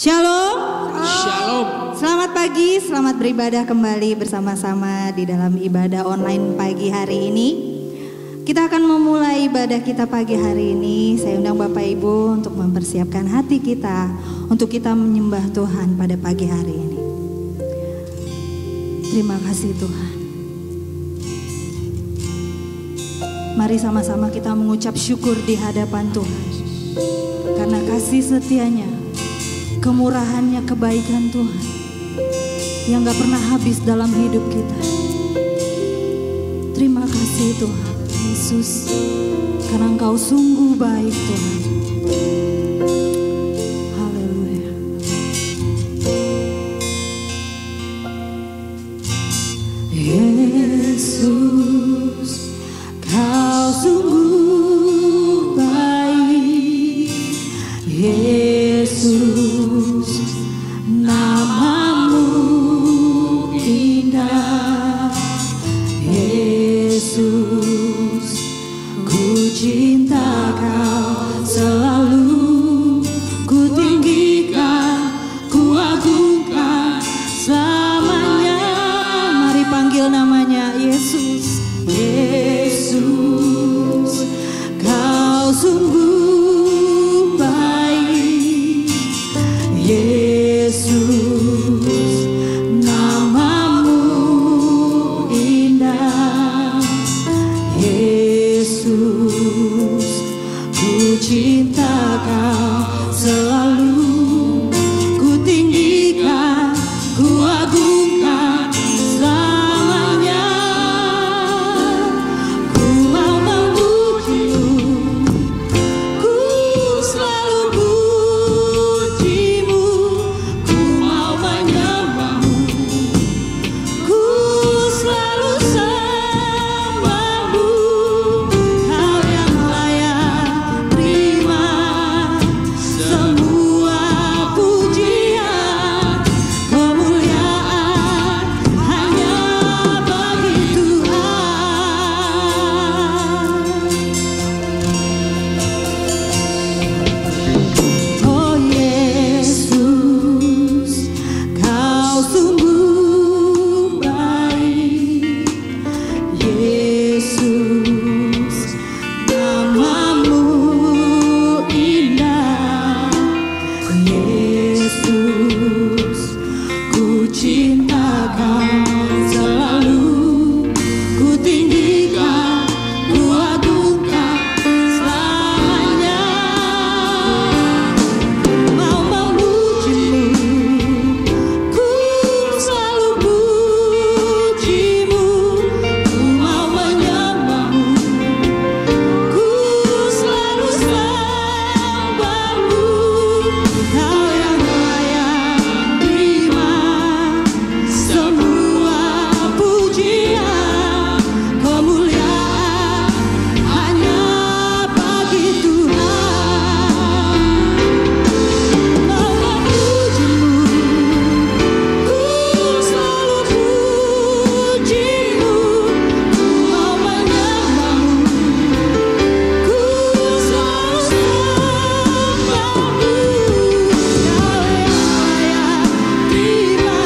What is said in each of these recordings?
Shalom. Shalom. Selamat pagi, selamat beribadah kembali bersama-sama di dalam ibadah online pagi hari ini. Kita akan memulai ibadah kita pagi hari ini. Saya undang Bapak Ibu untuk mempersiapkan hati kita untuk kita menyembah Tuhan pada pagi hari ini. Terima kasih Tuhan. Mari sama-sama kita mengucap syukur di hadapan Tuhan. Karena kasih setianya, kemurahannya, kebaikan Tuhan yang gak pernah habis dalam hidup kita. Terima kasih Tuhan Yesus, karena Engkau sungguh baik Tuhan. Haleluya. Yesus, Kau sungguh baik. Yesus, namamu indah. Yesus, ku cinta Kau selalu, ku tinggikan, ku agungkan selamanya. Mari panggil namanya Yesus. Yesus, Kau sungguh baik. Yesus, namamu indah. Yesus, ku cinta Kau selalu, ku tinggikan, ku agungkan selamanya. Ku mau memuji-Mu, ku selalu puji-Mu. Ku mau menyembah-Mu, ku selalu sembah-Mu. Kau yang layak terima semua pujian, kemuliaan hanya bagi Tuhan. Oh Yesus, Kau sungguh baik. Yesus, namamu indah. Yesus, ku cinta Kau selalu, ku tinggikan, ku agungkan selamanya. Mau memuji-Mu, ku selalu puji-Mu. Ku mau menyembah-Mu, ku selalu sembah-Mu. Kau yang layak terima semua pujian, kemuliaan hanya bagi Tuhan. Mau memuji-Mu, ku selalu puji-Mu. Ku mau menyembah-Mu, ku selalu sembah-Mu. Kau yang layak terima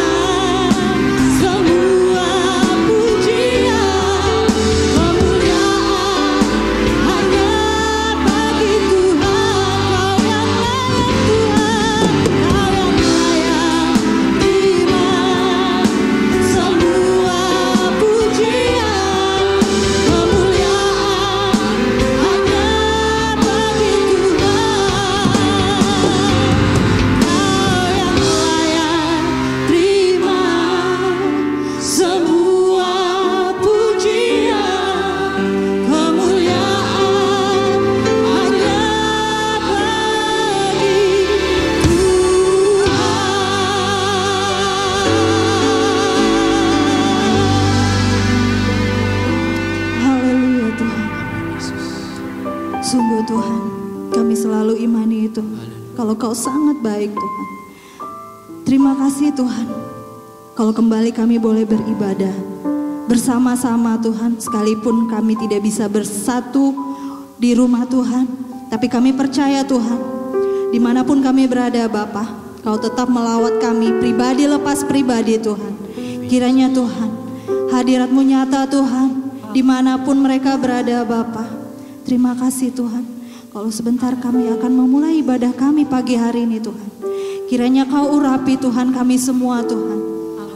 semua pujian, kemuliaan hanya bagi Tuhan. Kau yang layak Tuhan, Kau yang layak terima semua pujian, kemuliaan hanya bagi Tuhan. Kau yang layak terima semua pujian, kemuliaan hanya bagi Tuhan. Haleluya Tuhan. Sungguh Tuhan, kami selalu imani itu, kalau Kau sangat baik Tuhan. Terima kasih Tuhan, kalau kembali kami boleh beribadah bersama-sama Tuhan, sekalipun kami tidak bisa bersatu di rumah Tuhan, tapi kami percaya Tuhan, dimanapun kami berada Bapa, Kau tetap melawat kami pribadi lepas pribadi Tuhan. Kiranya Tuhan, hadirat-Mu nyata Tuhan, dimanapun mereka berada Bapa. Terima kasih Tuhan. Kalau sebentar kami akan memulai ibadah kami pagi hari ini Tuhan. Kiranya Kau urapi Tuhan kami semua Tuhan.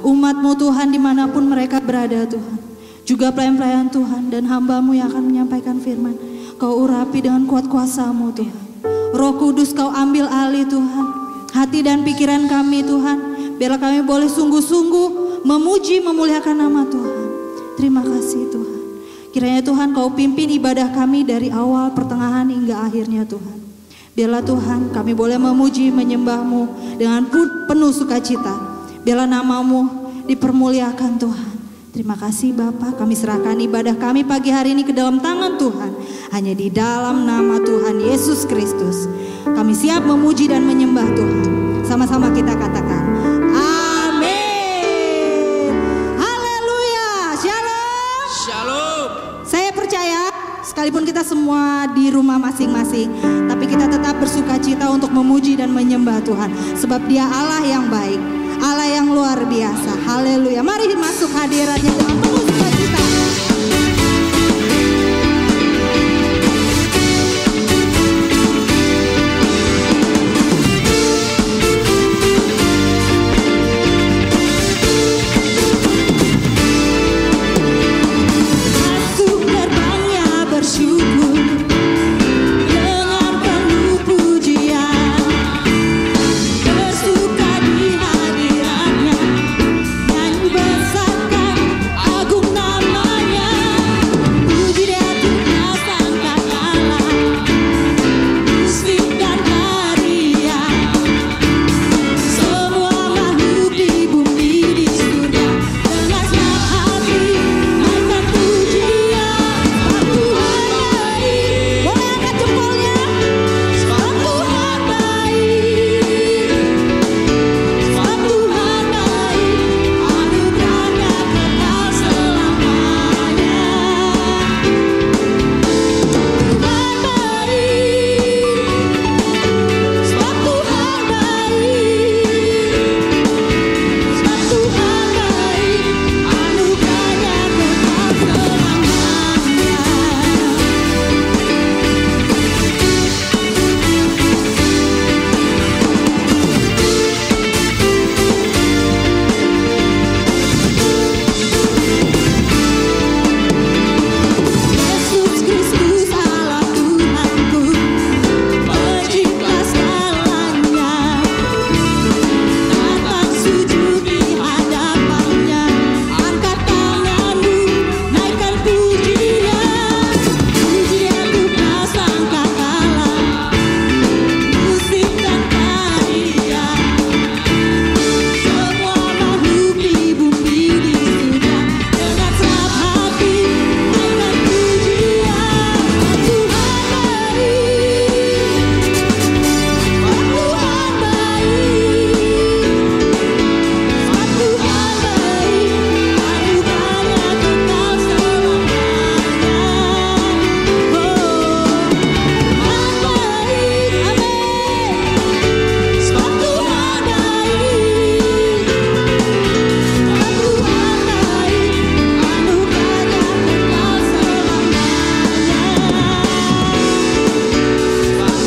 Umat-Mu Tuhan dimanapun mereka berada Tuhan. Juga pelayan-pelayan Tuhan dan hamba-Mu yang akan menyampaikan firman. Kau urapi dengan kuat kuasa-Mu Tuhan. Roh Kudus Kau ambil alih Tuhan. Hati dan pikiran kami Tuhan. Biarlah kami boleh sungguh-sungguh memuji memuliakan nama Tuhan. Terima kasih Tuhan. Kiranya Tuhan Kau pimpin ibadah kami dari awal, pertengahan hingga akhirnya Tuhan. Biarlah Tuhan kami boleh memuji menyembah-Mu dengan penuh sukacita. Biarlah nama-Mu dipermuliakan Tuhan. Terima kasih Bapa, kami serahkan ibadah kami pagi hari ini ke dalam tangan Tuhan. Hanya di dalam nama Tuhan Yesus Kristus kami siap memuji dan menyembah Tuhan. Sama-sama kita katakan amin. Haleluya. Shalom. Shalom. Saya percaya sekalipun kita semua di rumah masing-masing, tapi kita tetap bersukacita untuk memuji dan menyembah Tuhan. Sebab Dia Allah yang baik, Allah yang luar biasa. Haleluya. Mari masuk hadiratnya dengan penuh sukacita. Masuk gerbangnya bersyukur dengan penuh pujian. Bersuka di hadiratnya, nyanyi besarkan agung namanya. Puji Dia Tuhan sangka kalah, musik dan tarian. Semua makhluk di bumi di surga dengan senang hati naikkan pujian. Tuhan baik, boleh angkat jempolnya. Tuhan baik, Tuhan baik, anugerahnya kekal selamanya. Tuhan baik, sebab Tuhan baik, sebab Tuhan baik, anugerahnya kekal selamanya. Yesus Kristus Allah Tuhanku, pencipta segalanya. Datang sujud di hadapannya, angkat tanganmu, naikkan pujian. Pujian Tuhan sangka kalah, musik dan tarian. Semua makhluk di bumi di surga dengan senang hati naikkan pujian. Tuhan baik, Tuhan baik, Tuhan baik, anugerahnya kekal selamanya. Tuhan baik, amin. Sebab Tuhan baik, Tuhan baik, anugerahnya kekal selamanya.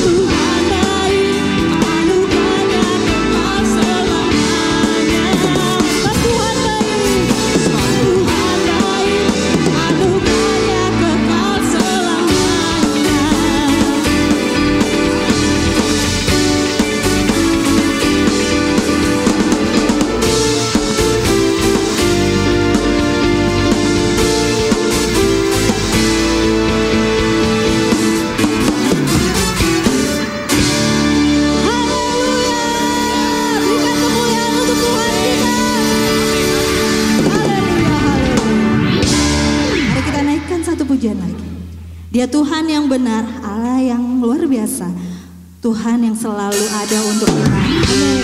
Tuhan baik, anugerahnya kekal selamanya. Tuhan baik, Tuhan baik, anugerahnya kekal selamanya. Haleluya. Berikan kemuliaan untuk Tuhan kita. Haleluya, haleluya. Mari kita naikkan satu pujian lagi. Dia Tuhan yang benar, Allah yang luar biasa, Tuhan yang selalu ada untuk kita. Amin.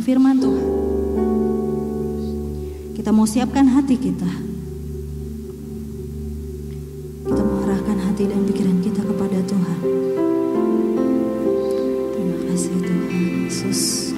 akan firman Tuhan. Kita mau siapkan hati kita. Kita mau arahkan hati dan pikiran kita kepada Tuhan. Terima kasih Tuhan Yesus.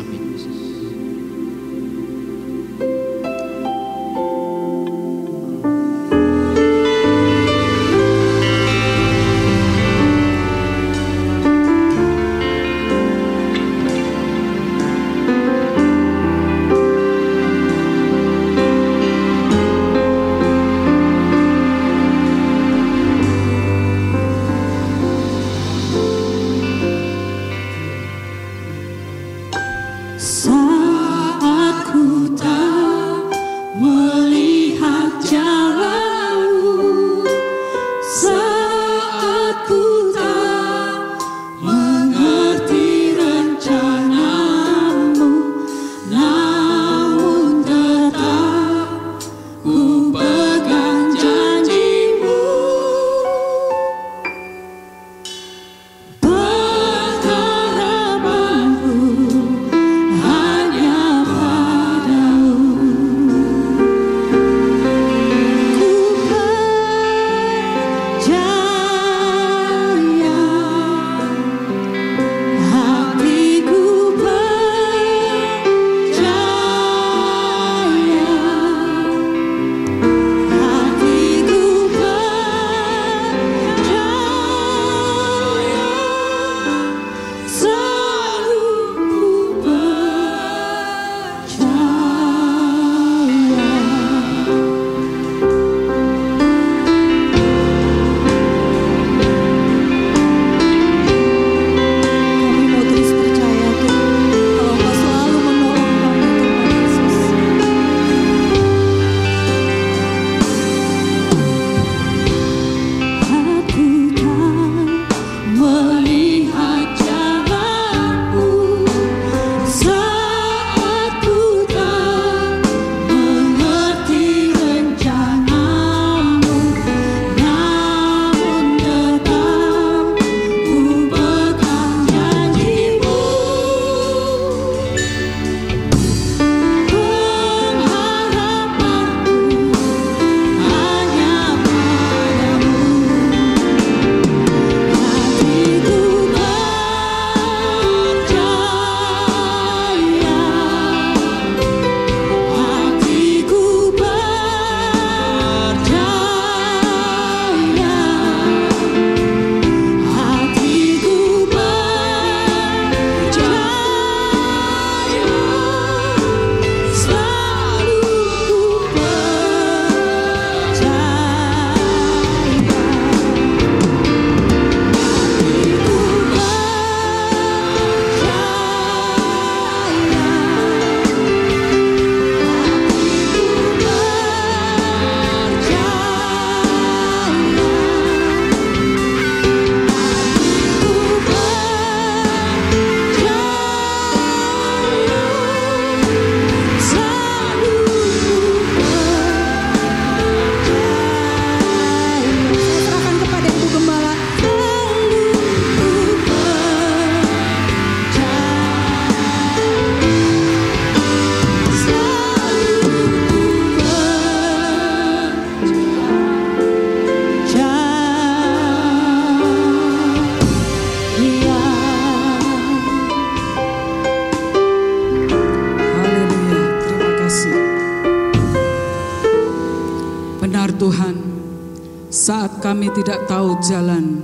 saat kami tidak tahu jalan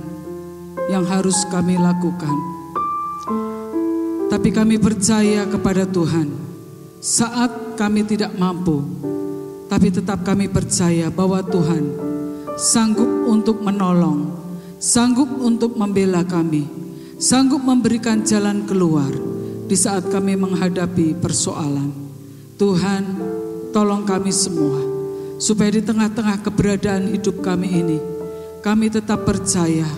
yang harus kami lakukan. Tapi kami percaya kepada Tuhan saat kami tidak mampu, tapi tetap kami percaya bahwa Tuhan sanggup untuk menolong, sanggup untuk membela kami, sanggup memberikan jalan keluar di saat kami menghadapi persoalan. Tuhan, tolong kami semua supaya di tengah-tengah keberadaan hidup kami ini, kami tetap percaya,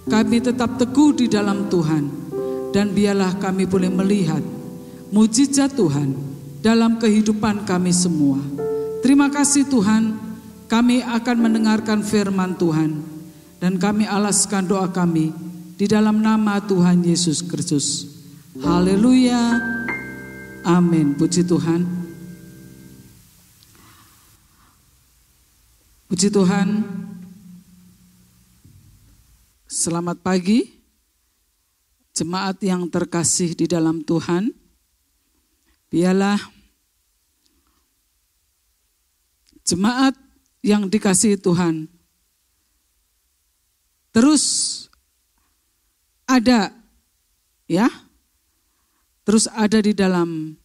kami tetap teguh di dalam Tuhan, dan biarlah kami boleh melihat mujizat Tuhan dalam kehidupan kami semua. Terima kasih Tuhan, kami akan mendengarkan firman Tuhan, dan kami alaskan doa kami di dalam nama Tuhan Yesus Kristus. Haleluya, Amin. Puji Tuhan. Puji Tuhan. Selamat pagi, jemaat yang terkasih di dalam Tuhan. Biarlah jemaat yang dikasihi Tuhan terus ada, ya, terus ada di dalam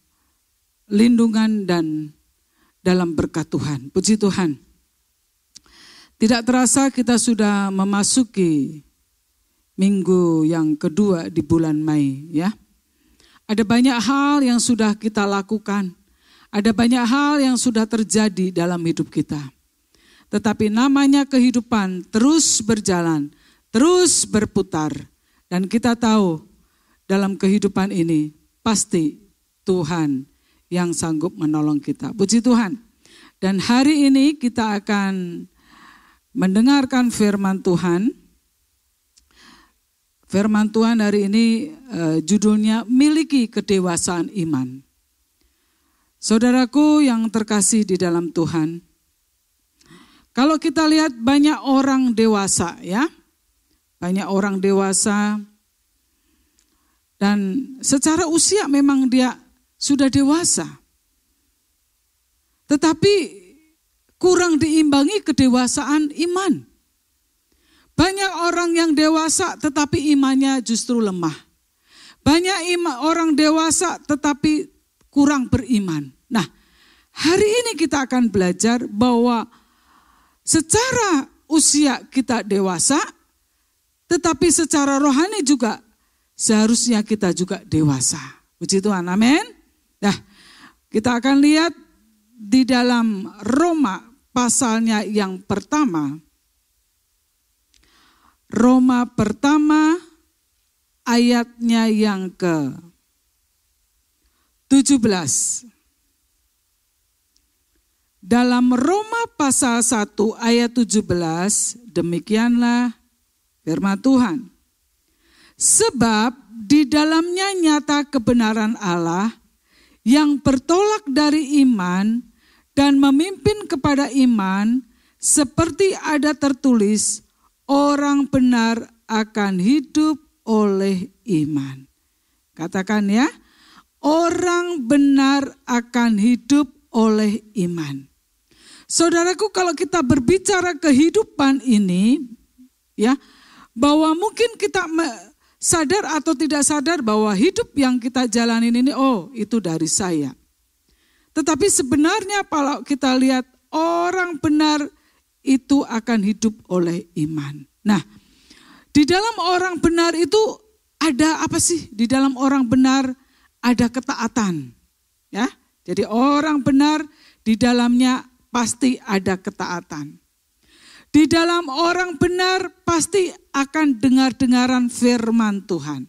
lindungan dan dalam berkat Tuhan. Puji Tuhan. Tidak terasa kita sudah memasuki minggu yang kedua di bulan Mei, ya. Ada banyak hal yang sudah kita lakukan. Ada banyak hal yang sudah terjadi dalam hidup kita. Tetapi namanya kehidupan terus berjalan, terus berputar. Dan kita tahu dalam kehidupan ini pasti Tuhan yang sanggup menolong kita. Puji Tuhan. Dan hari ini kita akan mendengarkan firman Tuhan. Firman Tuhan hari ini judulnya Miliki Kedewasaan Iman. Saudaraku yang terkasih di dalam Tuhan, kalau kita lihat banyak orang dewasa, ya, banyak orang dewasa dan secara usia memang dia sudah dewasa. Tetapi kurang diimbangi kedewasaan iman. Banyak orang yang dewasa tetapi imannya justru lemah. Banyak orang dewasa tetapi kurang beriman. Nah, hari ini kita akan belajar bahwa secara usia kita dewasa, tetapi secara rohani juga seharusnya kita juga dewasa. Puji Tuhan, amin. Nah, kita akan lihat di dalam Roma pasalnya yang pertama. Roma pertama ayatnya yang ke-17. Dalam Roma pasal 1 ayat 17, demikianlah firman Tuhan. Sebab di dalamnya nyata kebenaran Allah yang bertolak dari iman dan memimpin kepada iman, seperti ada tertulis, orang benar akan hidup oleh iman. Katakan ya, orang benar akan hidup oleh iman. Saudaraku, kalau kita berbicara kehidupan ini, ya, bahwa mungkin kita sadar atau tidak sadar bahwa hidup yang kita jalanin ini, oh itu dari saya. Tetapi sebenarnya kalau kita lihat orang benar itu akan hidup oleh iman. Nah, di dalam orang benar itu ada apa sih? Di dalam orang benar ada ketaatan. Ya, jadi orang benar di dalamnya pasti ada ketaatan. Di dalam orang benar pasti akan dengar-dengaran firman Tuhan.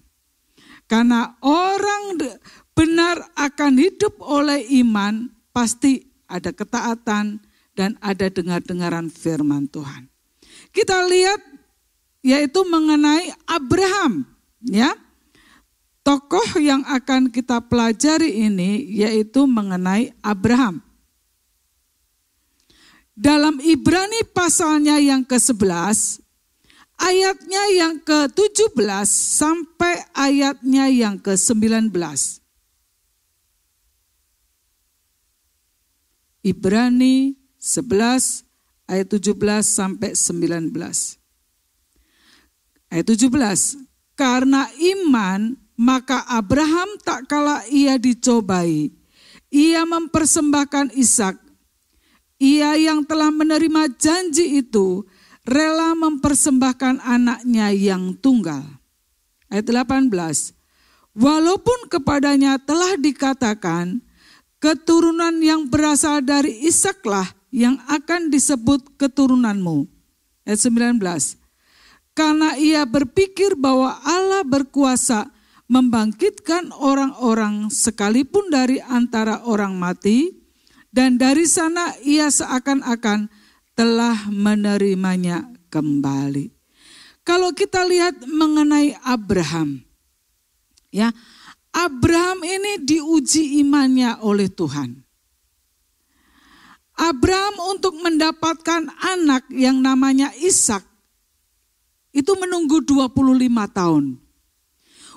Karena orang benar akan hidup oleh iman, pasti ada ketaatan dan ada dengar-dengaran firman Tuhan. Kita lihat yaitu mengenai Abraham, ya. Tokoh yang akan kita pelajari ini yaitu mengenai Abraham. Dalam Ibrani pasalnya yang ke-11, ayatnya yang ke-17 sampai ayatnya yang ke-19. Ibrani 11 ayat 17 sampai 19. Ayat 17. Karena iman maka Abraham tak kala ia dicobai, ia mempersembahkan Ishak. Ia yang telah menerima janji itu rela mempersembahkan anaknya yang tunggal. Ayat 18. Walaupun kepadanya telah dikatakan, keturunan yang berasal dari Ishaklah yang akan disebut keturunanmu. Ayat 19. Karena ia berpikir bahwa Allah berkuasa membangkitkan orang-orang sekalipun dari antara orang mati, dan dari sana ia seakan-akan telah menerimanya kembali. Kalau kita lihat mengenai Abraham, ya, Abraham ini diuji imannya oleh Tuhan. Abraham untuk mendapatkan anak yang namanya Ishak itu menunggu 25 tahun.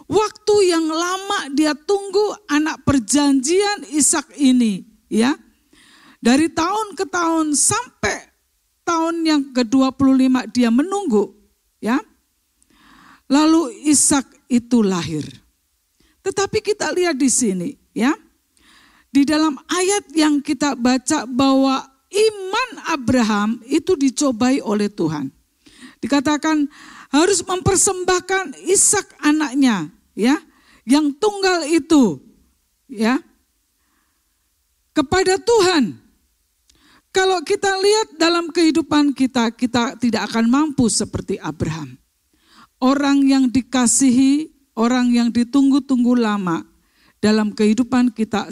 Waktu yang lama dia tunggu anak perjanjian Ishak ini, ya. Dari tahun ke tahun sampai tahun yang ke-25 dia menunggu, ya. Lalu Ishak itu lahir. Tetapi kita lihat di sini, ya. Di dalam ayat yang kita baca bahwa iman Abraham itu dicobai oleh Tuhan. Dikatakan harus mempersembahkan Ishak anaknya, ya, yang tunggal itu, ya, kepada Tuhan. Kalau kita lihat dalam kehidupan kita, kita tidak akan mampu seperti Abraham. Orang yang dikasihi, orang yang ditunggu-tunggu lama dalam kehidupan kita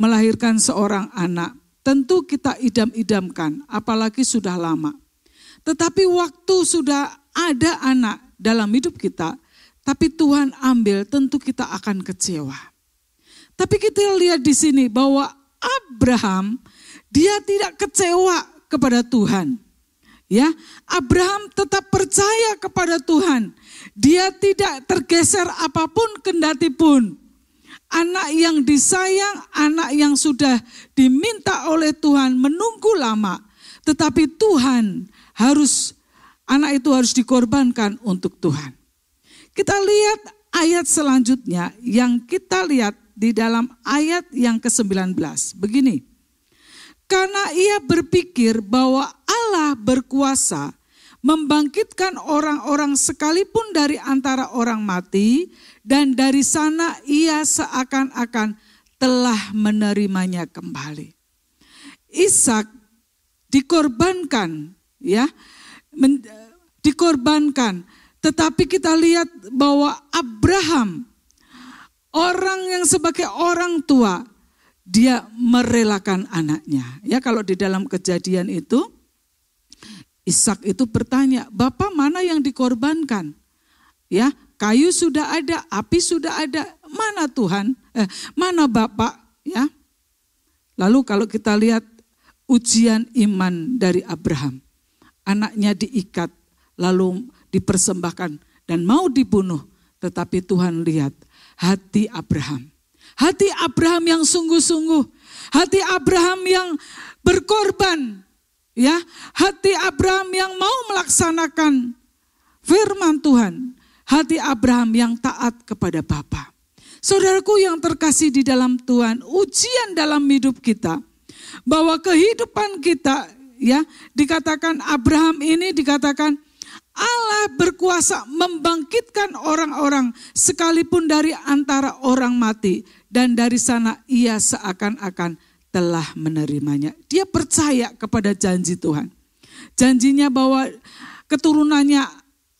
melahirkan seorang anak. Tentu kita idam-idamkan, apalagi sudah lama. Tetapi waktu sudah ada anak dalam hidup kita, tapi Tuhan ambil, tentu kita akan kecewa. Tapi kita lihat di sini bahwa Abraham, dia tidak kecewa kepada Tuhan. Ya, Abraham tetap percaya kepada Tuhan. Dia tidak tergeser apapun kendati pun. Anak yang disayang, anak yang sudah diminta oleh Tuhan menunggu lama. Tetapi Tuhan anak itu harus dikorbankan untuk Tuhan. Kita lihat ayat selanjutnya yang kita lihat di dalam ayat yang ke-19. Begini, karena ia berpikir bahwa Allah berkuasa membangkitkan orang-orang sekalipun dari antara orang mati, dan dari sana ia seakan-akan telah menerimanya kembali. Ishak dikorbankan, ya, dikorbankan. Tetapi kita lihat bahwa Abraham, orang yang sebagai orang tua, dia merelakan anaknya. Ya, kalau di dalam Kejadian itu, Ishak itu bertanya, "Bapak, mana yang dikorbankan?" Ya, kayu sudah ada, api sudah ada. Mana Tuhan? Mana Bapak? Ya. Lalu kalau kita lihat ujian iman dari Abraham, anaknya diikat, lalu dipersembahkan dan mau dibunuh. Tetapi Tuhan lihat hati Abraham. Hati Abraham yang sungguh-sungguh. Hati Abraham yang berkorban. Ya, hati Abraham yang mau melaksanakan firman Tuhan. Hati Abraham yang taat kepada Bapa. Saudaraku yang terkasih di dalam Tuhan, ujian dalam hidup kita, bahwa kehidupan kita, ya, dikatakan Abraham ini dikatakan Allah berkuasa membangkitkan orang-orang sekalipun dari antara orang mati, dan dari sana ia seakan-akan telah menerimanya. Dia percaya kepada janji Tuhan. Janjinya bahwa keturunannya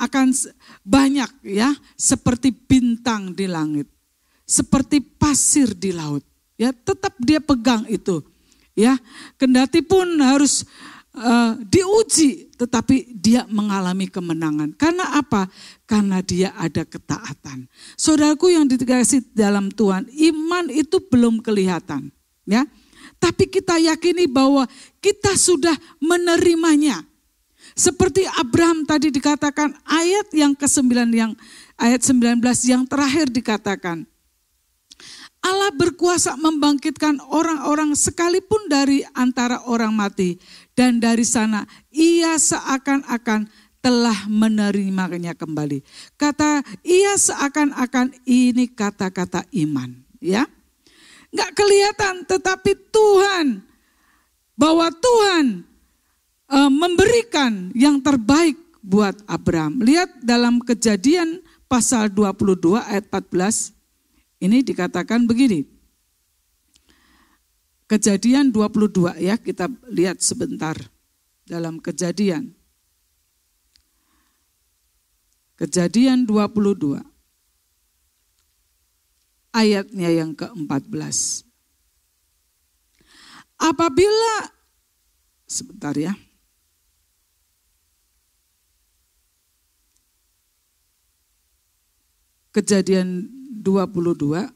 akan banyak, ya, seperti bintang di langit, seperti pasir di laut. Ya, tetap dia pegang itu. Ya, kendati pun harus diuji, tetapi dia mengalami kemenangan. Karena apa? Karena dia ada ketaatan. Saudaraku yang dikasihi dalam Tuhan, iman itu belum kelihatan, ya. Tapi kita yakini bahwa kita sudah menerimanya. Seperti Abraham tadi dikatakan, ayat yang ke-9, ayat 19 yang terakhir dikatakan, Allah berkuasa membangkitkan orang-orang sekalipun dari antara orang mati, dan dari sana ia seakan-akan telah menerimanya kembali. Kata ia seakan-akan ini kata-kata iman, ya. Enggak kelihatan, tetapi Tuhan, bahwa Tuhan memberikan yang terbaik buat Abraham. Lihat dalam Kejadian pasal 22 ayat 14, ini dikatakan begini. Kejadian 22, ya, kita lihat sebentar dalam Kejadian. Kejadian 22. Ayatnya yang ke-14. Apabila, sebentar ya. Kejadian 22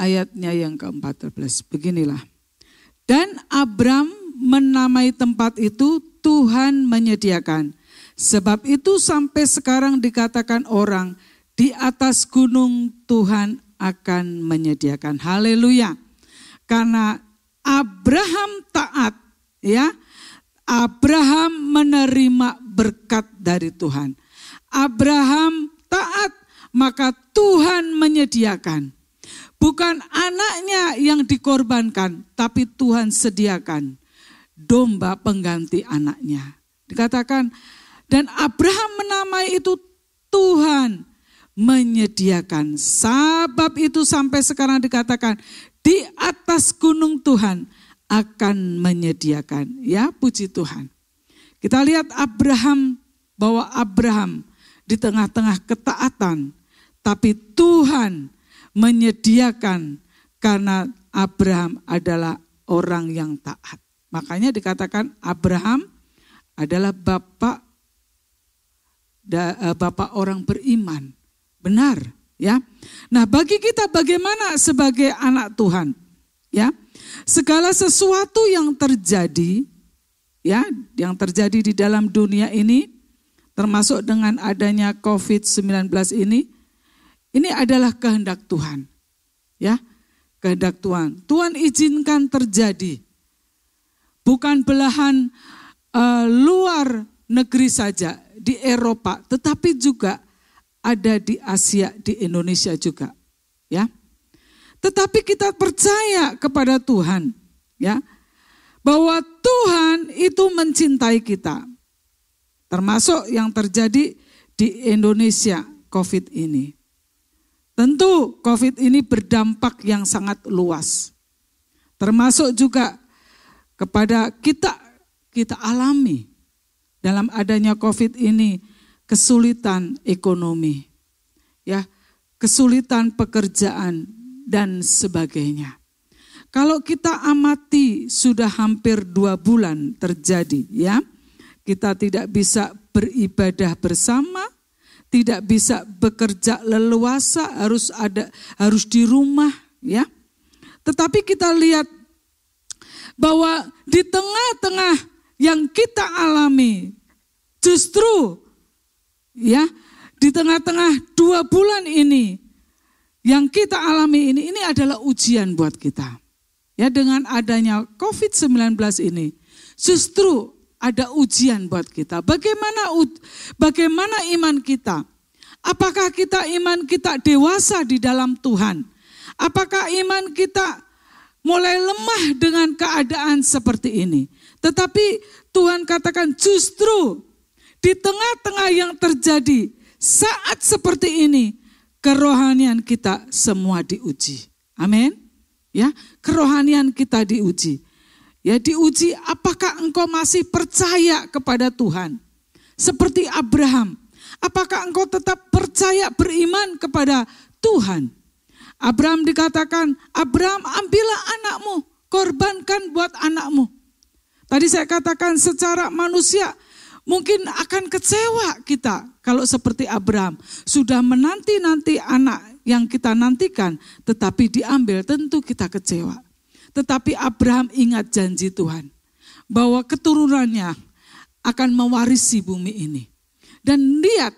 ayatnya yang ke-14. Beginilah. Dan Abram menamai tempat itu Tuhan menyediakan. Sebab itu sampai sekarang dikatakan orang, di atas gunung Tuhan akan menyediakan. Haleluya. Karena Abraham taat, ya. Abraham menerima berkat dari Tuhan. Abraham taat, maka Tuhan menyediakan. Bukan anaknya yang dikorbankan, tapi Tuhan sediakan domba pengganti anaknya. Dikatakan, dan Abraham menamai itu Tuhan menyediakan. Sebab itu sampai sekarang dikatakan, di atas gunung Tuhan akan menyediakan. Ya, puji Tuhan. Kita lihat Abraham, bahwa Abraham di tengah-tengah ketaatan, tapi Tuhan menyediakan karena Abraham adalah orang yang taat. Makanya dikatakan Abraham adalah bapak orang beriman. Benar, ya. Nah, bagi kita bagaimana sebagai anak Tuhan? Ya. Segala sesuatu yang terjadi, ya, yang terjadi di dalam dunia ini, termasuk dengan adanya COVID-19 ini adalah kehendak Tuhan. Ya, kehendak Tuhan. Tuhan izinkan terjadi. Bukan belahan luar negeri saja, di Eropa, tetapi juga ada di Asia, di Indonesia juga. Ya. Tetapi kita percaya kepada Tuhan, ya, bahwa Tuhan itu mencintai kita. Termasuk yang terjadi di Indonesia COVID ini. Tentu COVID ini berdampak yang sangat luas. Termasuk juga kepada kita alami dalam adanya COVID ini kesulitan ekonomi, ya, kesulitan pekerjaan dan sebagainya. Kalau kita amati sudah hampir 2 bulan terjadi, ya, kita tidak bisa beribadah bersama, tidak bisa bekerja leluasa, harus di rumah, ya. Tetapi kita lihat bahwa di tengah-tengah yang kita alami, justru, ya, di tengah-tengah 2 bulan ini yang kita alami ini adalah ujian buat kita. Ya, dengan adanya COVID-19 ini, justru ada ujian buat kita. Bagaimana iman kita? Apakah iman kita dewasa di dalam Tuhan? Apakah iman kita mulai lemah dengan keadaan seperti ini? Tetapi Tuhan katakan justru di tengah-tengah yang terjadi saat seperti ini, kerohanian kita semua diuji. Amin. Ya, kerohanian kita diuji. Ya, diuji apakah engkau masih percaya kepada Tuhan? Seperti Abraham, apakah engkau tetap percaya beriman kepada Tuhan? Abraham dikatakan, Abraham ambillah anakmu, korbankan buat anakmu. Tadi saya katakan secara manusia mungkin akan kecewa kita kalau seperti Abraham. Sudah menanti-nanti anak yang kita nantikan, tetapi diambil, tentu kita kecewa. Tetapi Abraham ingat janji Tuhan, bahwa keturunannya akan mewarisi bumi ini. Dan lihat,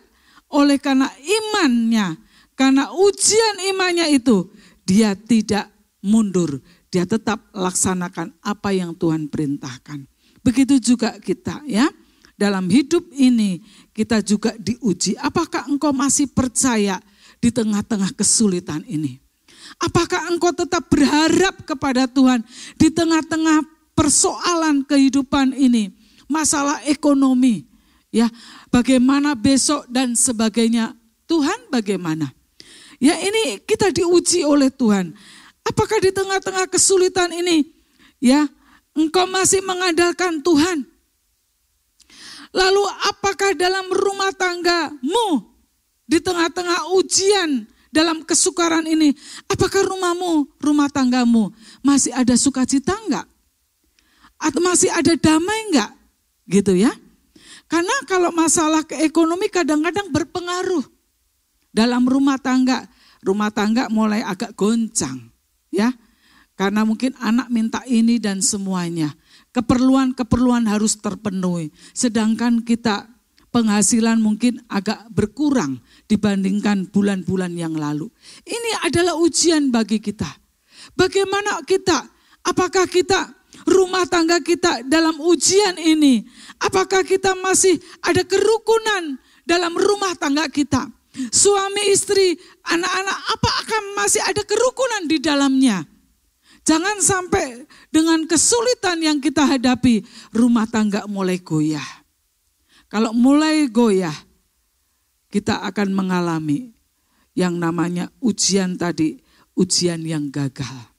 oleh karena imannya, karena ujian imannya itu, dia tidak mundur. Dia tetap laksanakan apa yang Tuhan perintahkan. Begitu juga kita, ya. Dalam hidup ini kita juga diuji. Apakah engkau masih percaya di tengah-tengah kesulitan ini? Apakah engkau tetap berharap kepada Tuhan di tengah-tengah persoalan kehidupan ini? Masalah ekonomi, ya, bagaimana besok dan sebagainya. Tuhan bagaimana? Ya, ini kita diuji oleh Tuhan. Apakah di tengah-tengah kesulitan ini, ya, engkau masih mengandalkan Tuhan? Lalu apakah dalam rumah tanggamu, di tengah-tengah ujian, dalam kesukaran ini, apakah rumah tanggamu masih ada sukacita enggak? Atau masih ada damai enggak? Gitu ya. Karena kalau masalah ekonomi kadang-kadang berpengaruh dalam rumah tangga. Rumah tangga mulai agak goncang ya. Karena mungkin anak minta ini dan semuanya. Keperluan-keperluan harus terpenuhi. Sedangkan kita penghasilan mungkin agak berkurang dibandingkan bulan-bulan yang lalu. Ini adalah ujian bagi kita. Bagaimana kita? Apakah kita rumah tangga kita dalam ujian ini? Apakah kita masih ada kerukunan dalam rumah tangga kita? Suami istri, anak-anak, apakah masih ada kerukunan di dalamnya? Jangan sampai dengan kesulitan yang kita hadapi, rumah tangga mulai goyah. Kalau mulai goyah, kita akan mengalami yang namanya ujian tadi, ujian yang gagal.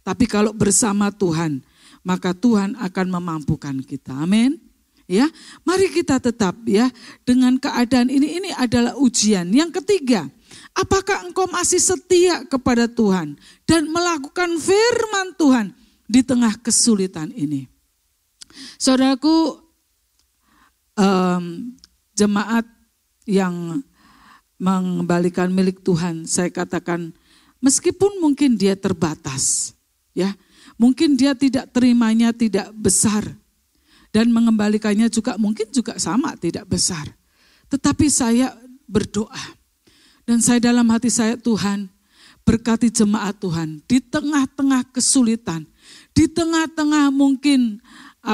Tapi kalau bersama Tuhan, maka Tuhan akan memampukan kita. Amin. Ya, mari kita tetap ya dengan keadaan ini adalah ujian. Yang ketiga, apakah engkau masih setia kepada Tuhan dan melakukan firman Tuhan di tengah kesulitan ini? Saudaraku, jemaat yang mengembalikan milik Tuhan, saya katakan meskipun mungkin dia terbatas, ya, mungkin dia tidak terimanya tidak besar. Dan mengembalikannya juga mungkin juga sama tidak besar. Tetapi saya berdoa. Dan saya dalam hati saya, Tuhan berkati jemaat Tuhan. Di tengah-tengah kesulitan. Di tengah-tengah mungkin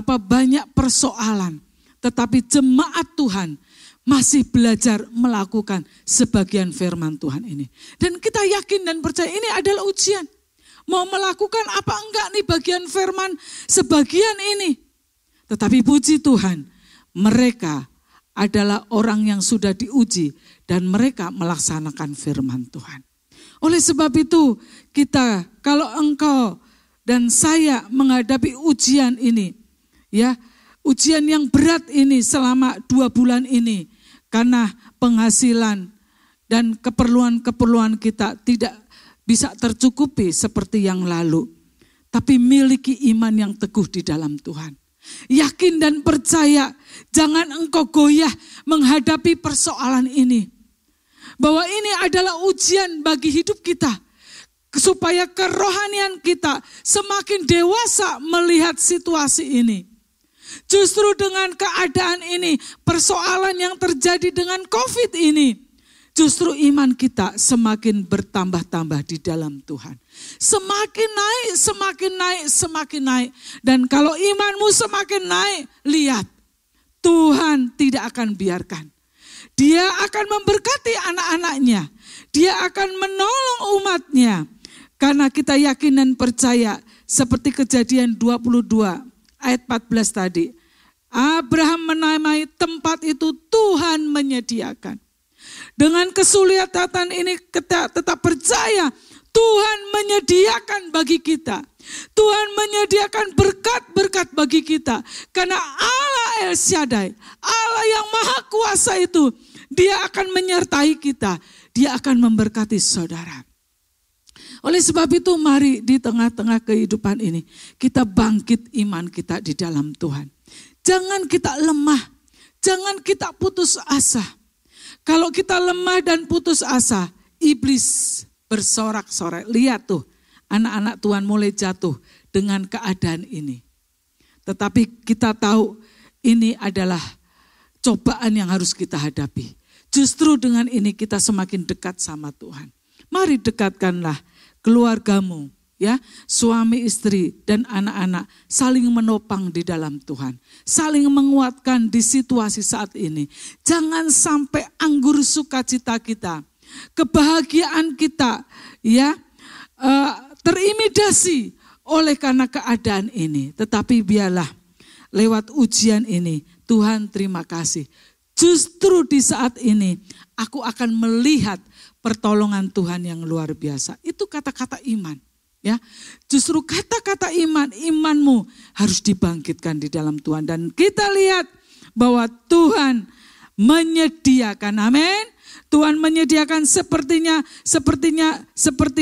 banyak persoalan. Tetapi jemaat Tuhan masih belajar melakukan sebagian firman Tuhan ini. Dan kita yakin dan percaya ini adalah ujian. Mau melakukan apa enggak nih bagian firman sebagian ini. Tetapi puji Tuhan, mereka adalah orang yang sudah diuji dan mereka melaksanakan firman Tuhan. Oleh sebab itu, kita kalau engkau dan saya menghadapi ujian ini, ya, ujian yang berat ini selama 2 bulan ini, karena penghasilan dan keperluan-keperluan kita tidak bisa tercukupi seperti yang lalu. Tapi miliki iman yang teguh di dalam Tuhan. Yakin dan percaya, jangan engkau goyah menghadapi persoalan ini. Bahwa ini adalah ujian bagi hidup kita. Supaya kerohanian kita semakin dewasa melihat situasi ini. Justru dengan keadaan ini, persoalan yang terjadi dengan COVID ini, justru iman kita semakin bertambah-tambah di dalam Tuhan. Semakin naik, semakin naik, semakin naik. Dan kalau imanmu semakin naik, lihat, Tuhan tidak akan biarkan. Dia akan memberkati anak-anaknya. Dia akan menolong umatnya. Karena kita yakin dan percaya, seperti Kejadian 22 ayat 14 tadi. Abraham menamai tempat itu Tuhan menyediakan. Dengan kesulitan ini kita tetap percaya Tuhan menyediakan bagi kita. Tuhan menyediakan berkat-berkat bagi kita. Karena Allah El Shaddai, Allah yang Maha Kuasa itu, Dia akan menyertai kita. Dia akan memberkati saudara. Oleh sebab itu mari di tengah-tengah kehidupan ini kita bangkit iman kita di dalam Tuhan. Jangan kita lemah, jangan kita putus asa. Kalau kita lemah dan putus asa, iblis bersorak-sorai. Lihat tuh, anak-anak Tuhan mulai jatuh dengan keadaan ini. Tetapi kita tahu ini adalah cobaan yang harus kita hadapi. Justru dengan ini kita semakin dekat sama Tuhan. Mari dekatkanlah keluargamu, ya, suami istri dan anak-anak saling menopang di dalam Tuhan, saling menguatkan di situasi saat ini. Jangan sampai anggur sukacita kita, kebahagiaan kita, ya, terintimidasi oleh karena keadaan ini. Tetapi biarlah lewat ujian ini Tuhan terima kasih. Justru di saat ini aku akan melihat pertolongan Tuhan yang luar biasa. Itu kata-kata iman. Ya, justru kata-kata iman, imanmu harus dibangkitkan di dalam Tuhan. Dan kita lihat bahwa Tuhan menyediakan, amin. Tuhan menyediakan seperti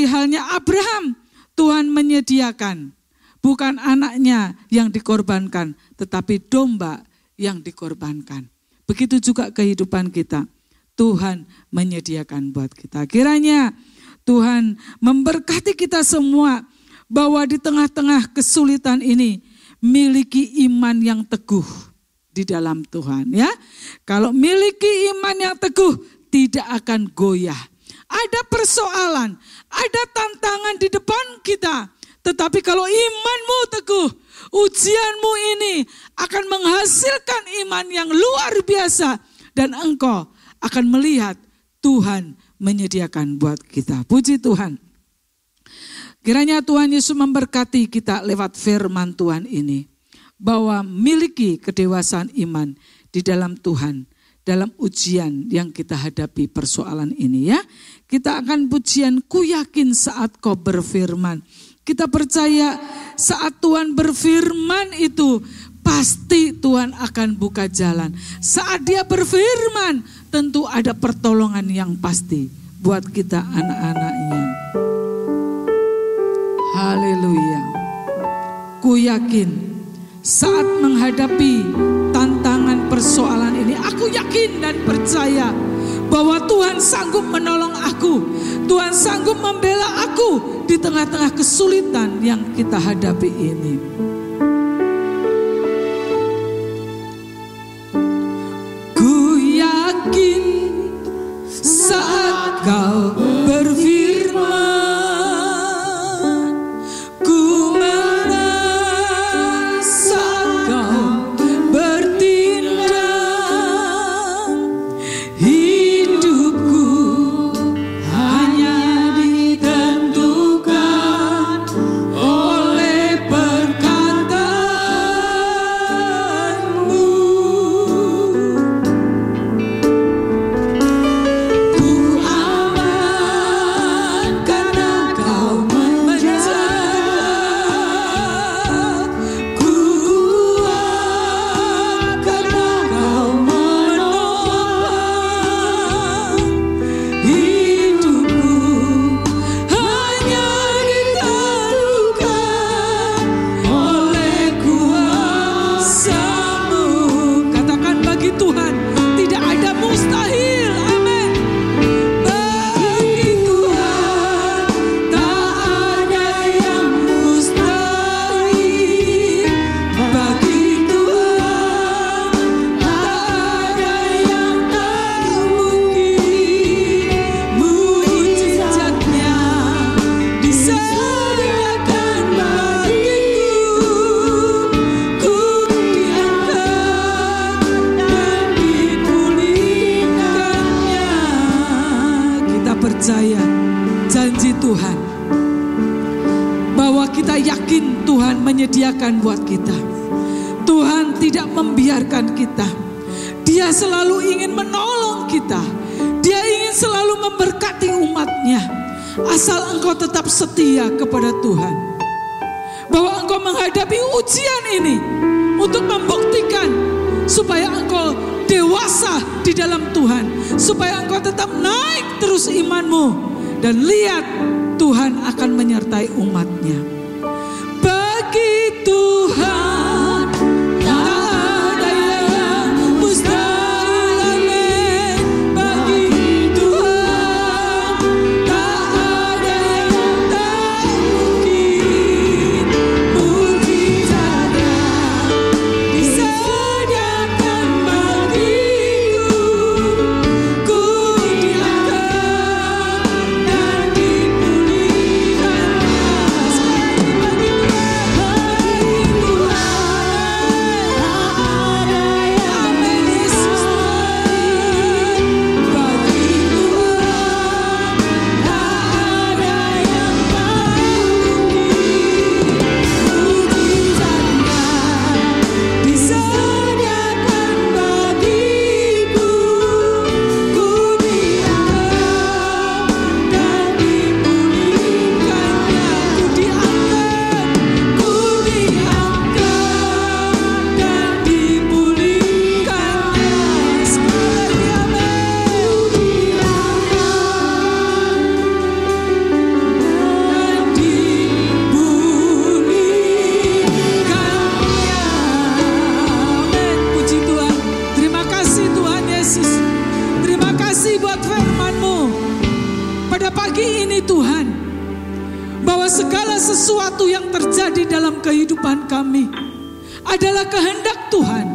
halnya Abraham. Tuhan menyediakan, bukan anaknya yang dikorbankan, tetapi domba yang dikorbankan. Begitu juga kehidupan kita. Tuhan menyediakan buat kita. Kiranya Tuhan memberkati kita semua bahwa di tengah-tengah kesulitan ini miliki iman yang teguh di dalam Tuhan, ya. Kalau miliki iman yang teguh tidak akan goyah. Ada persoalan, ada tantangan di depan kita. Tetapi kalau imanmu teguh, ujianmu ini akan menghasilkan iman yang luar biasa. Dan engkau akan melihat Tuhan menyediakan buat kita. Puji Tuhan. Kiranya Tuhan Yesus memberkati kita lewat firman Tuhan ini. Bahwa miliki kedewasaan iman di dalam Tuhan. Dalam ujian yang kita hadapi persoalan ini, ya. Kita akan pujian, ku yakin saat kau berfirman. Kita percaya saat Tuhan berfirman itu pasti Tuhan akan buka jalan. Saat dia berfirman tentu ada pertolongan yang pasti buat kita anak-anaknya. Haleluya. Ku yakin saat menghadapi tantangan persoalan ini, aku yakin dan percaya bahwa Tuhan sanggup menolong aku. Tuhan sanggup membela aku di tengah-tengah kesulitan yang kita hadapi ini. Ku yakin saat kau berfirman, ku menang saat kau bertindak. Hidupku hanya ditentukan oleh perkataanmu. Ku aman karena kau menjaga. Ku kuat karena kau menopang. Hidupku hanya ditentukan oleh kuasa-Mu. Katakan, bagi Tuhan tidak ada mustahil. Amin. Bagi Tuhan tak ada yang mustahil. Bagi Tuhan tak ada yang tak mungkin. Mujizatnya disediakan bagiku. Ku diangkat dan dipulihkannya. Kita percaya janji Tuhan, bahwa kita yakin Tuhan menyediakan buat kita. Tuhan tidak membiarkan kita. Dia selalu ingin menolong kita. Dia ingin selalu memberkati umatnya. Asal engkau tetap setia kepada Tuhan. Bahwa engkau menghadapi ujian ini untuk membuktikan supaya engkau dewasa di dalam Tuhan. Supaya engkau tetap naik terus imanmu. Dan lihat Tuhan akan menyertai umatnya. Bagi Tuhan tak ada yang mustahil. Amin. Bagi Tuhan tak ada yang tak mungkin. Mujizatnya disediakan bagiku. Ku diangkat dan dipulihkannya. Sekali bagi Tuhan. kasih buat firman-Mu pada pagi ini Tuhan, bahwa segala sesuatu yang terjadi dalam kehidupan kami adalah kehendak Tuhan.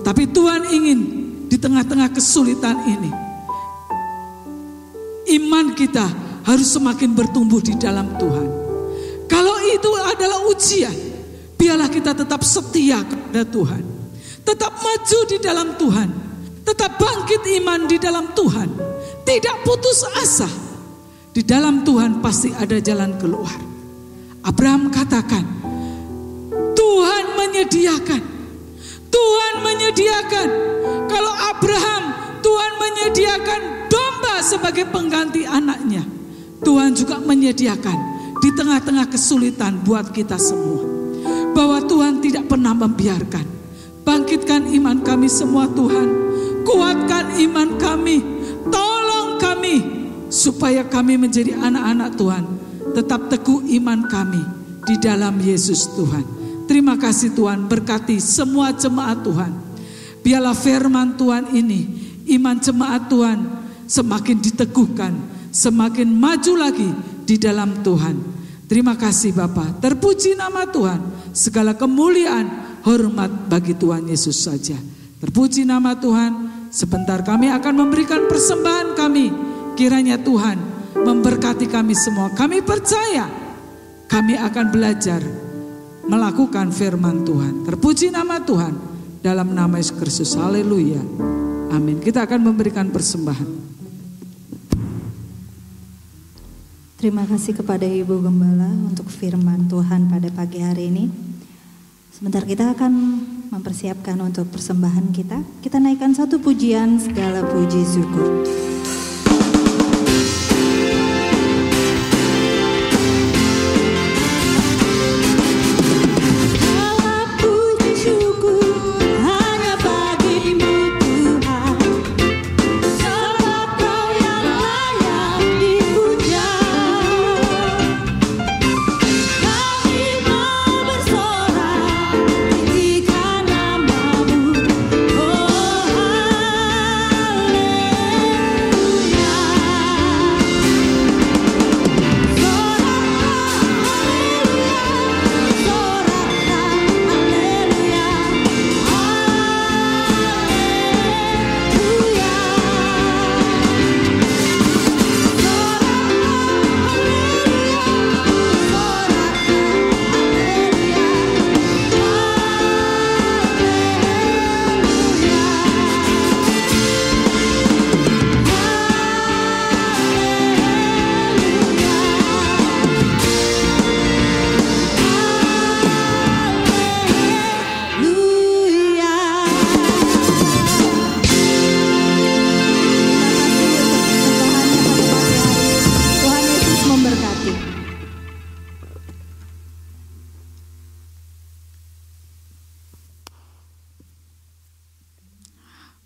Tetapi Tuhan ingin di tengah-tengah kesulitan ini, iman kita harus semakin bertumbuh di dalam Tuhan. Kalau itu adalah ujian, biarlah kita tetap setia kepada Tuhan, tetap maju di dalam Tuhan, tetap bangkit iman di dalam Tuhan, tidak putus asa. Di dalam Tuhan pasti ada jalan keluar. Abraham katakan, Tuhan menyediakan. Tuhan menyediakan. Kalau Abraham, Tuhan menyediakan domba sebagai pengganti anaknya, Tuhan juga menyediakan di tengah-tengah kesulitan buat kita semua. Bahwa Tuhan tidak pernah membiarkan. Bangkitkan iman kami semua Tuhan. Kuatkan iman kami. Tolong kami supaya kami menjadi anak-anak Tuhan. Tetap teguh iman kami di dalam Yesus Tuhan. Terima kasih Tuhan, berkati semua jemaat Tuhan. Biarlah firman Tuhan ini, iman jemaat Tuhan semakin diteguhkan, semakin maju lagi di dalam Tuhan. Terima kasih Bapa, terpuji nama Tuhan. Segala kemuliaan, hormat bagi Tuhan Yesus saja. Terpuji nama Tuhan. Sebentar kami akan memberikan persembahan kami. Kiranya Tuhan memberkati kami semua. Kami percaya kami akan belajar melakukan firman Tuhan. Terpuji nama Tuhan. Dalam nama Yesus Kristus. Haleluya. Amin. Kita akan memberikan persembahan. Terima kasih kepada Ibu Gembala untuk firman Tuhan pada pagi hari ini. Sebentar kita akan mempersiapkan untuk persembahan kita. Kita naikkan satu pujian, segala puji syukur.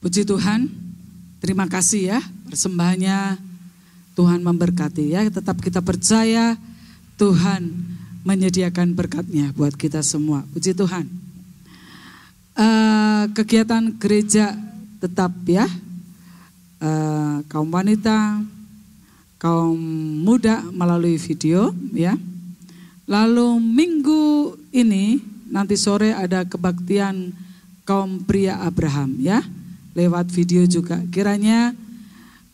Puji Tuhan, terima kasih ya persembahannya Tuhan memberkati ya. Tetap kita percaya Tuhan menyediakan berkat-Nya buat kita semua. Puji Tuhan. Kegiatan gereja tetap ya, kaum wanita, kaum muda melalui video ya. Lalu minggu ini nanti sore ada kebaktian kaum pria Abraham ya. Lewat video juga. Kiranya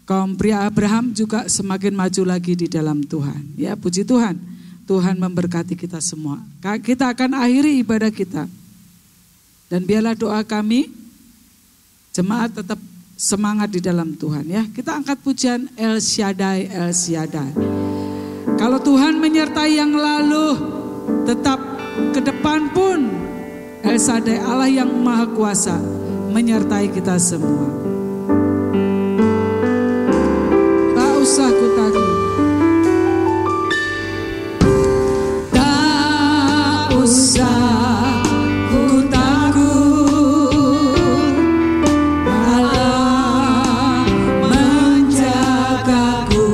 kaum pria Abraham juga semakin maju lagi di dalam Tuhan. Ya, puji Tuhan. Tuhan memberkati kita semua. Kita akan akhiri ibadah kita. Dan biarlah doa kami, jemaat tetap semangat di dalam Tuhan ya. Kita angkat pujian El Shaddai, El Shaddai. Kalau Tuhan menyertai yang lalu, tetap ke depan pun El Shaddai, Allah yang Maha Kuasa, menyertai kita semua. Tak usah ku tagih, tak usah ku takut, Allah menjagaku.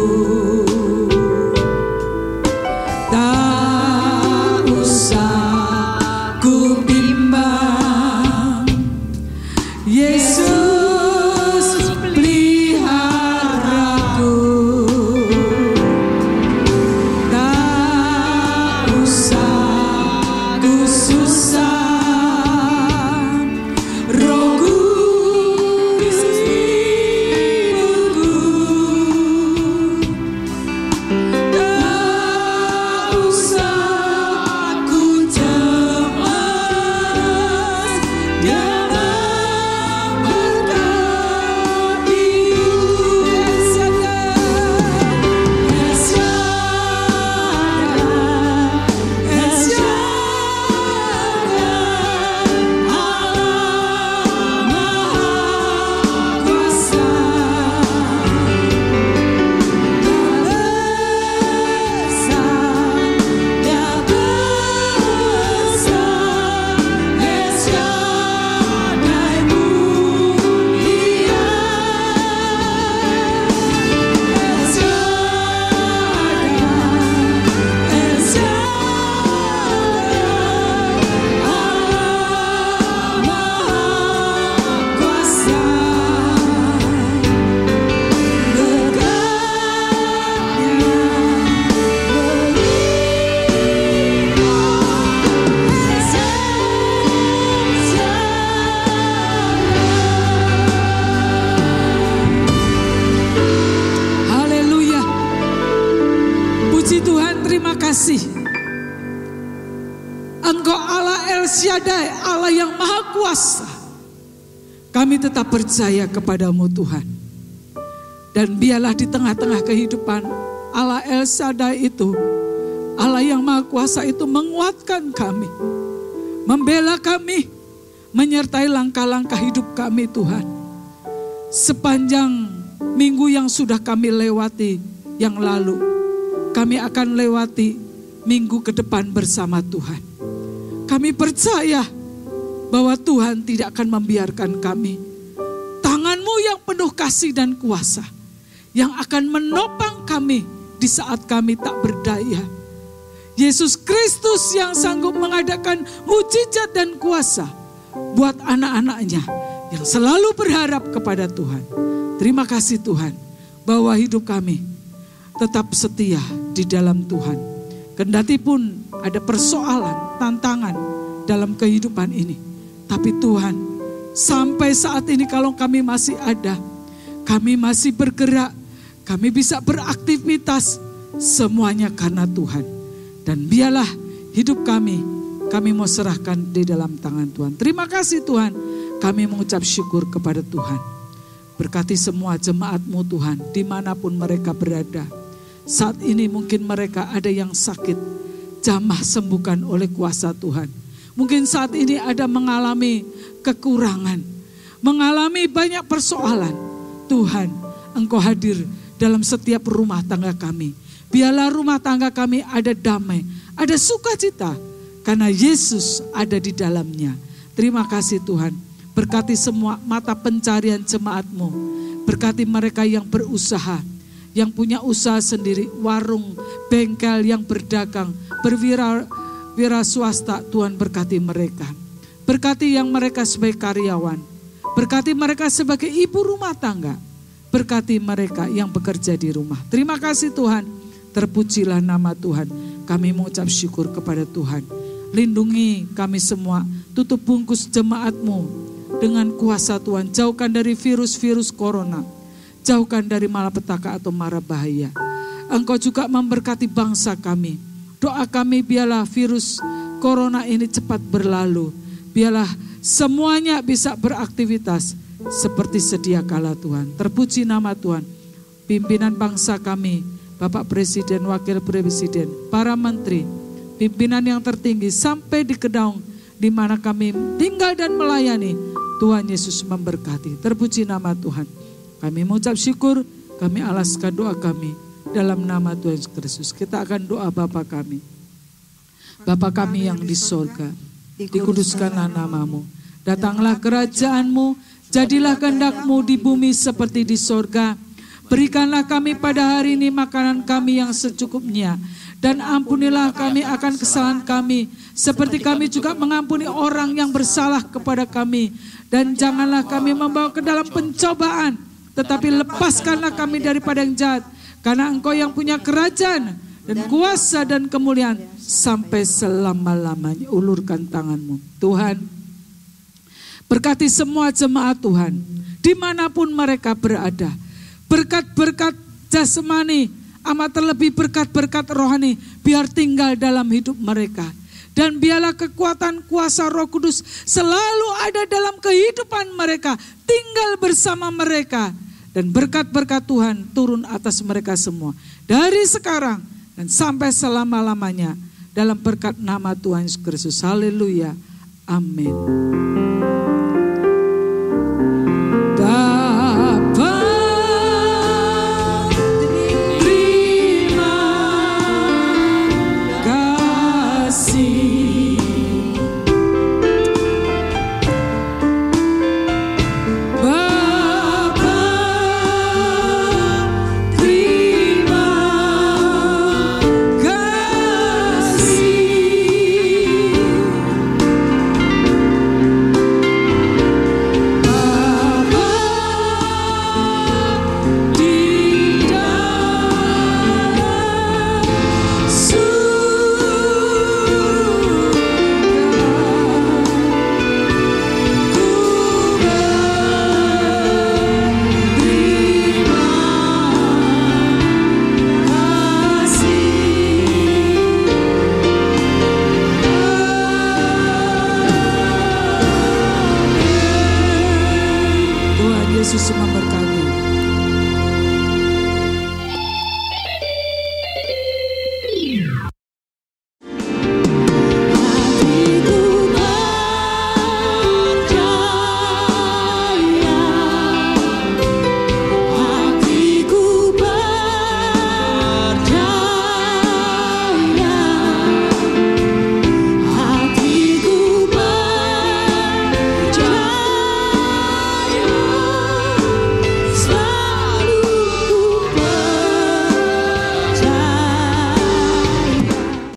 Tak usah ku bimbang, Yesus kasih. Engkau Allah El Shaddai, Allah yang maha kuasa. Kami tetap percaya kepadamu Tuhan. Dan biarlah di tengah-tengah kehidupan Allah El Shaddai itu, Allah yang maha kuasa itu menguatkan kami, membela kami, menyertai langkah-langkah hidup kami Tuhan. Sepanjang minggu yang sudah kami lewati yang lalu, kami akan lewati minggu ke depan bersama Tuhan. Kami percaya bahwa Tuhan tidak akan membiarkan kami. Tangan-Mu yang penuh kasih dan kuasa yang akan menopang kami di saat kami tak berdaya. Yesus Kristus yang sanggup mengadakan mujizat dan kuasa buat anak-anak-Nya yang selalu berharap kepada Tuhan. Terima kasih Tuhan bahwa hidup kami tetap setia di dalam Tuhan. Kendati pun ada persoalan, tantangan dalam kehidupan ini. Tapi Tuhan, sampai saat ini kalau kami masih ada, kami masih bergerak, kami bisa beraktivitas, semuanya karena Tuhan. Dan biarlah hidup kami mau serahkan di dalam tangan Tuhan. Terima kasih Tuhan, kami mengucap syukur kepada Tuhan. Berkati semua jemaat-Mu Tuhan, dimanapun mereka berada. Saat ini mungkin mereka ada yang sakit, jamah sembuhkan oleh kuasa Tuhan. Mungkin saat ini ada mengalami kekurangan, mengalami banyak persoalan. Tuhan, Engkau hadir dalam setiap rumah tangga kami. Biarlah rumah tangga kami ada damai, ada sukacita, karena Yesus ada di dalamnya. Terima kasih Tuhan, berkati semua mata pencarian jemaat-Mu. Berkati mereka yang berusaha, yang punya usaha sendiri, warung, bengkel, yang berdagang, berwira swasta. Tuhan berkati mereka. Berkati yang mereka sebagai karyawan. Berkati mereka sebagai ibu rumah tangga. Berkati mereka yang bekerja di rumah. Terima kasih Tuhan. Terpujilah nama Tuhan. Kami mengucap syukur kepada Tuhan. Lindungi kami semua. Tutup bungkus jemaat-Mu dengan kuasa Tuhan. Jauhkan dari virus-virus corona. Jauhkan dari malapetaka atau mara bahaya. Engkau juga memberkati bangsa kami. Doa kami biarlah virus corona ini cepat berlalu. Biarlah semuanya bisa beraktivitas seperti sedia kala Tuhan. Terpuji nama Tuhan. Pimpinan bangsa kami, Bapak Presiden, Wakil Presiden, para menteri, pimpinan yang tertinggi sampai di Kedaung di mana kami tinggal dan melayani. Tuhan Yesus memberkati. Terpuji nama Tuhan. Kami mengucap syukur, kami alaskan doa kami dalam nama Tuhan Yesus Kristus. Kita akan doa Bapa kami. Bapa kami yang di sorga, dikuduskanlah nama-Mu. Datanglah kerajaan-Mu, jadilah kehendak-Mu di bumi seperti di sorga. Berikanlah kami pada hari ini makanan kami yang secukupnya. Dan ampunilah kami akan kesalahan kami, seperti kami juga mengampuni orang yang bersalah kepada kami. Dan janganlah kami membawa ke dalam pencobaan, tetapi lepaskanlah kami daripada yang jahat. Karena Engkau yang punya kerajaan dan kuasa dan kemuliaan sampai selama-lamanya. Ulurkan tangan-Mu. Tuhan, berkati semua jemaat Tuhan, dimanapun mereka berada. Berkat-berkat jasmani, amat terlebih berkat-berkat rohani, biar tinggal dalam hidup mereka. Dan biarlah kekuatan kuasa Roh Kudus selalu ada dalam kehidupan mereka, tinggal bersama mereka. Dan berkat-berkat Tuhan turun atas mereka semua. Dari sekarang dan sampai selama-lamanya. Dalam berkat nama Tuhan Yesus Kristus. Haleluya. Amin.